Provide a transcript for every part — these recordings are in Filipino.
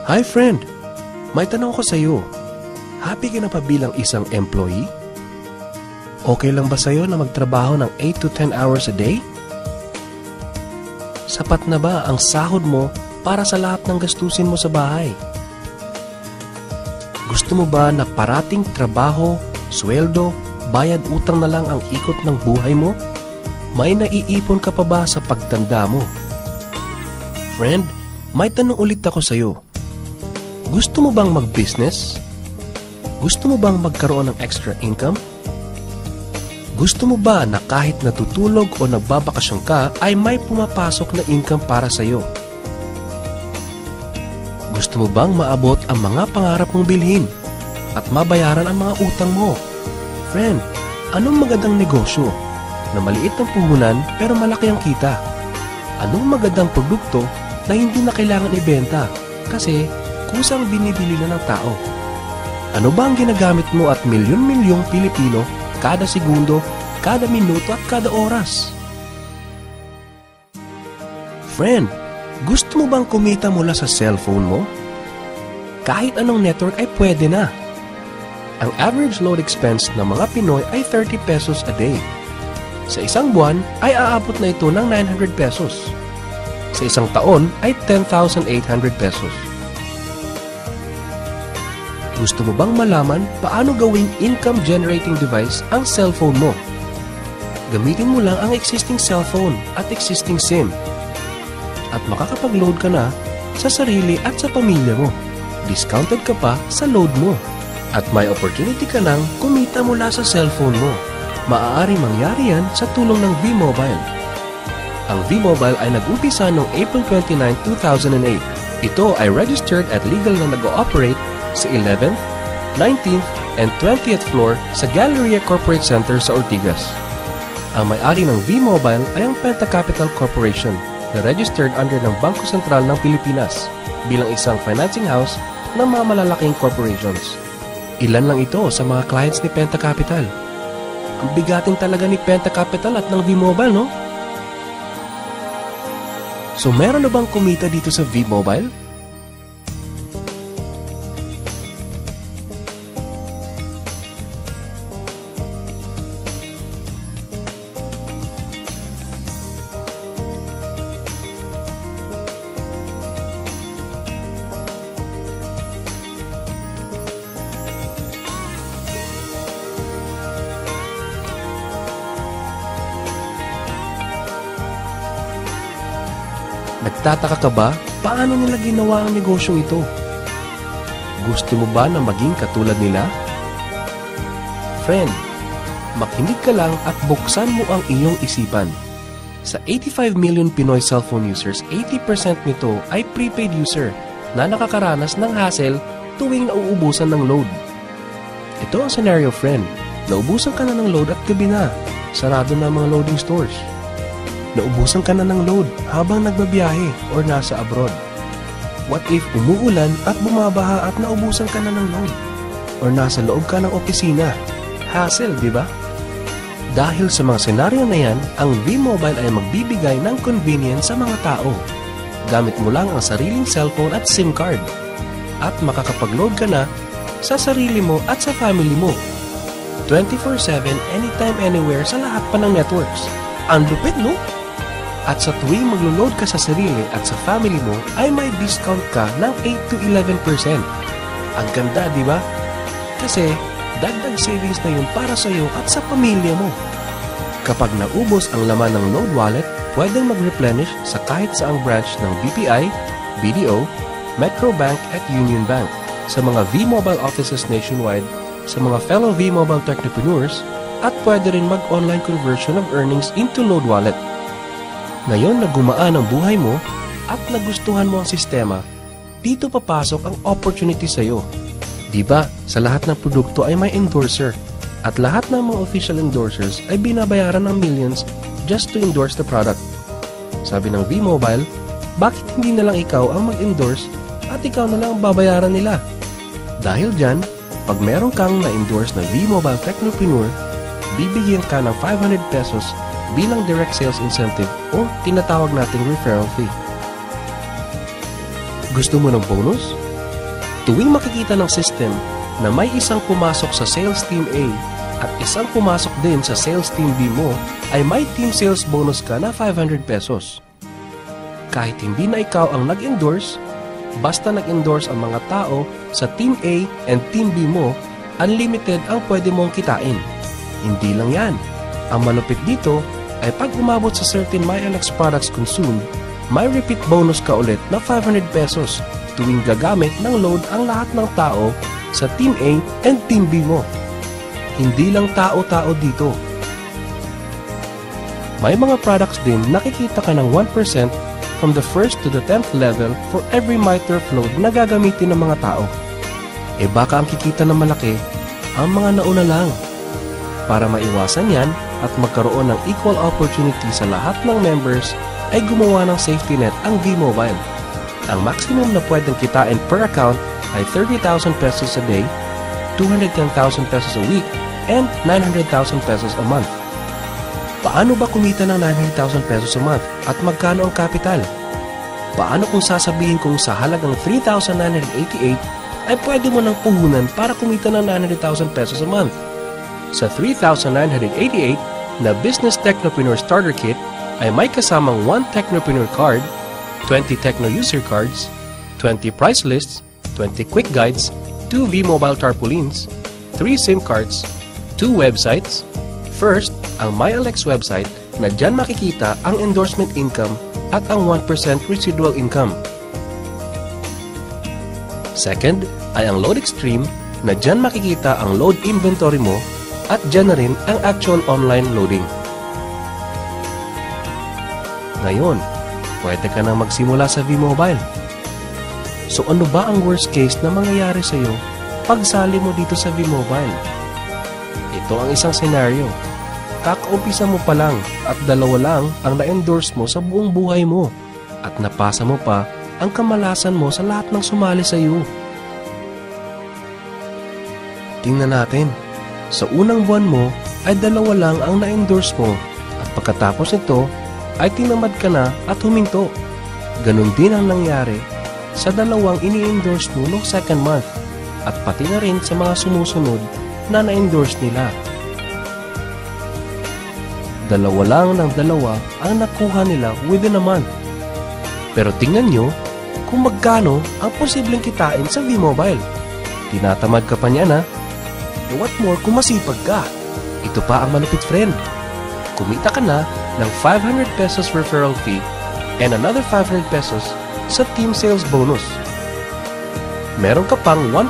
Hi friend! May tanong ko sa iyo. Happy ka na pa bilang isang employee? Okay lang ba sa'yo na magtrabaho ng 8 to 10 hours a day? Sapat na ba ang sahod mo para sa lahat ng gastusin mo sa bahay? Gusto mo ba na parating trabaho, sweldo, bayad utang na lang ang ikot ng buhay mo? May naiipon ka pa ba sa pagtanda mo? Friend, may tanong ulit ako sa iyo. Gusto mo bang mag-business? Gusto mo bang magkaroon ng extra income? Gusto mo ba na kahit natutulog o nagbabakasyon ka ay may pumapasok na income para sa iyo? Gusto mo bang maabot ang mga pangarap mong bilhin at mabayaran ang mga utang mo? Friend, anong magandang negosyo na maliit ang puhunan pero malaki ang kita? Anong magandang produkto na hindi na kailangan ibenta kasi kusang binibili na ng tao? Ano ba ang ginagamit mo at milyon-milyong Pilipino kada segundo, kada minuto at kada oras? Friend, gusto mo bang kumita mula sa cellphone mo? Kahit anong network ay pwede na. Ang average load expense ng mga Pinoy ay 30 pesos a day. Sa isang buwan ay aabot na ito ng 900 pesos. Sa isang taon ay 10,800 pesos. Gusto mo bang malaman paano gawing income-generating device ang cellphone mo? Gamitin mo lang ang existing cellphone at existing SIM. At makakapag-load ka na sa sarili at sa pamilya mo. Discounted ka pa sa load mo. At may opportunity ka nang kumita mula sa cellphone mo. Maaari mangyari yan sa tulong ng V-Mobile. Ang V-Mobile ay nag-umpisa noong April 29, 2008. Ito ay registered at legal na nag-ooperate sa 11th, 19th, and 20th floor sa Galleria Corporate Center sa Ortigas. Ang may-ari ng V-Mobile ay ang Penta Capital Corporation na registered under ng Bangko Sentral ng Pilipinas bilang isang financing house ng mga malalaking corporations. Ilan lang ito sa mga clients ni Penta Capital. Ang bigatin talaga ni Penta Capital at ng V-Mobile, no? So meron na bang kumita dito sa V-Mobile? Nagtataka ka ba paano nila ginawa ang negosyo ito? Gusto mo ba na maging katulad nila? Friend, makinig ka lang at buksan mo ang iyong isipan. Sa 85 million Pinoy cellphone users, 80% nito ay prepaid user na nakakaranas ng hassle tuwing nauubusan ng load. Ito ang scenario, friend. Naubusan ka na ng load at gabi na. Sarado na ang mga loading stores. Naubusan ka na ng load habang nagbabiyahe or nasa abroad. What if umuulan at bumabaha at naubusan ka na ng load? Or nasa loob ka ng opisina? Hassle, di ba? Dahil sa mga senaryo na yan, ang V-Mobile ay magbibigay ng convenience sa mga tao. Gamit mo lang ang sariling cellphone at SIM card. At makakapag-load ka na sa sarili mo at sa family mo. 24/7, anytime, anywhere sa lahat pa ng networks. Ang lupit, no? At sa tuwing maglo-load ka sa sarili at sa family mo, ay may discount ka ng 8 to 11%. Ang ganda, di ba? Kasi dagdag savings na yun para sa iyo at sa pamilya mo. Kapag naubos ang laman ng load wallet, pwedeng mag-replenish sa kahit saang branch ng BPI, BDO, Metro Bank at Union Bank, sa mga V-Mobile offices nationwide, sa mga fellow V-Mobile technopreneurs, at pwede rin mag-online conversion of earnings into load wallet. Ngayon na gumaan ang buhay mo at nagustuhan mo ang sistema, dito papasok ang opportunity sa iyo. Diba, sa lahat ng produkto ay may endorser at lahat ng mga official endorsers ay binabayaran ng millions just to endorse the product. Sabi ng V-Mobile, bakit hindi na lang ikaw ang mag-endorse at ikaw na lang ang babayaran nila? Dahil dyan, pag meron kang na-endorse na V-Mobile Technopreneur, bibigyan ka ng 500 pesos bilang direct sales incentive o tinatawag nating referral fee. Gusto mo ng bonus? Tuwing makikita ng system na may isang pumasok sa sales team A at isang pumasok din sa sales team B mo, ay may team sales bonus ka na 500 pesos. Kahit hindi na ikaw ang nag-endorse, basta nag-endorse ang mga tao sa team A and team B mo, unlimited ang pwede mong kitain. Hindi lang yan. Ang malupit dito ay pag umabot sa certain MyLX products consumed, may repeat bonus ka ulit na 500 pesos tuwing gagamit ng load ang lahat ng tao sa Team A and Team B mo. Hindi lang tao-tao dito. May mga products din nakikita ka ng 1% from the 1st to the 10th level for every MyTurf load na gagamitin ng mga tao. E baka ang kikita na malaki, ang mga nauna lang. Para maiwasan yan at magkaroon ng equal opportunity sa lahat ng members, ay gumawa ng safety net ang V-Mobile. Ang maximum na pwedeng kitain per account ay 30,000 pesos a day, 210,000 pesos a week, and 900,000 pesos a month. Paano ba kumita ng 900,000 pesos a month at magkano ang capital? Paano kung sasabihin kong sa halagang 3,988 ay pwede mo nang puhunan para kumita ng 900,000 pesos a month? Sa 3,988 na Business Technopreneur Starter Kit ay may kasamang 1 Technopreneur Card, 20 Techno User Cards, 20 Price Lists, 20 Quick Guides, 2 V-Mobile Tarpaulins, 3 SIM cards, 2 websites. First, ang MyLX website na dyan makikita ang endorsement income at ang 1% residual income. Second, ay ang Load Extreme na dyan makikita ang load inventory mo at dyan na rin ang actual online loading. Ngayon, pwede ka na magsimula sa V-Mobile. So ano ba ang worst case na mangyayari sa iyo pagsali mo dito sa V-Mobile? Ito ang isang senaryo. Kakaumpisa mo pa lang at 2 lang ang na-endorse mo sa buong buhay mo at napasa mo pa ang kamalasan mo sa lahat ng sumali sa iyo. Tingnan natin. Sa unang buwan mo ay 2 lang ang na-endorse mo at pagkatapos nito ay tinamad ka na at huminto. Ganon din ang nangyari sa 2 ini-endorse mo noong second month at pati na rin sa mga sumusunod na na-endorse nila. 2 lang ng 2 ang nakuha nila within a month. Pero tingnan nyo kung magkano ang posibleng kitain sa V-Mobile. Tinatamad ka pa niya na? E what more kung masipag ka? Ito pa ang malupit, friend. Kumita ka na ng 500 pesos referral fee and another 500 pesos sa team sales bonus. Meron ka pang 1%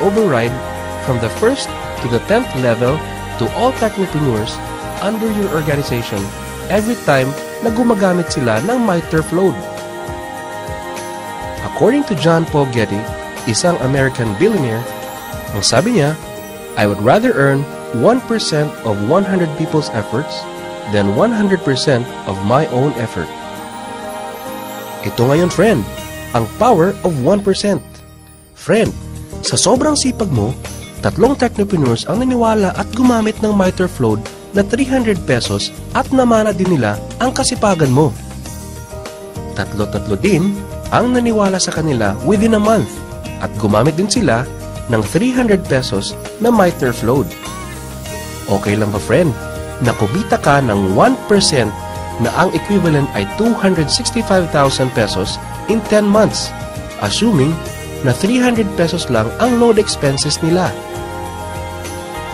override from the 1st to the 10th level to all technopreneurs under your organization every time na gumagamit sila ng MyTurf load. According to John Paul Getty, isang American billionaire, ang sabi niya, I would rather earn 1% of 100 people's efforts than 100% of my own effort. Ito ngayon, friend, ang power of 1%. Friend, sa sobrang sipag mo, 3 technopreneurs ang naniwala at gumamit ng MyTurf load na 300 pesos at namana din nila ang kasipagan mo. 3 din ang naniwala sa kanila within a month at gumamit din sila ng 300 pesos na MyTurf load. Okay lang ba, friend, na kumita ka ng 1% na ang equivalent ay 265,000 pesos in 10 months, assuming na 300 pesos lang ang load expenses nila?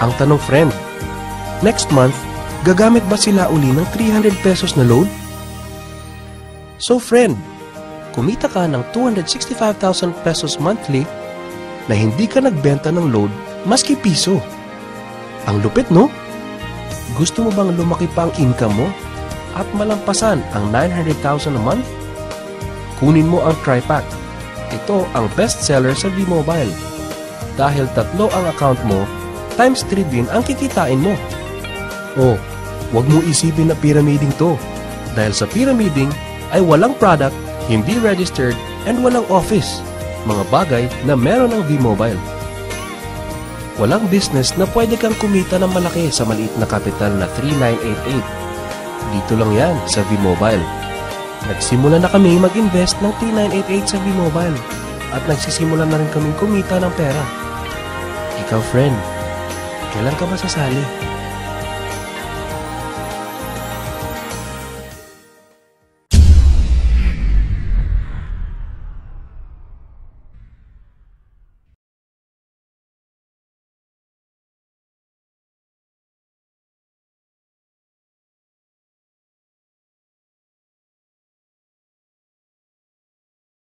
Ang tanong, friend, next month, gagamit ba sila uli ng 300 pesos na load? So, friend, kumita ka ng 265,000 pesos monthly na hindi ka nagbenta ng load maski piso. Ang lupit, no? Gusto mo bang lumaki pa ang income mo at malampasan ang 900,000 a month? Kunin mo ang TriPack. Ito ang best seller sa V-Mobile. Dahil 3 ang account mo, times 3 din ang kikitain mo. Oh, wag mo isipin na pyramiding to. Dahil sa pyramiding ay walang product, hindi registered, and walang office. Mga bagay na meron ng V-Mobile. Walang business na pwede kang kumita ng malaki sa maliit na kapital na 3,988. Dito lang yan sa V-Mobile. Nagsimula na kami mag-invest ng 3,988 sa V-Mobile. at nagsisimula na rin kaming kumita ng pera. Ikaw, friend, kailan ka ba sasali?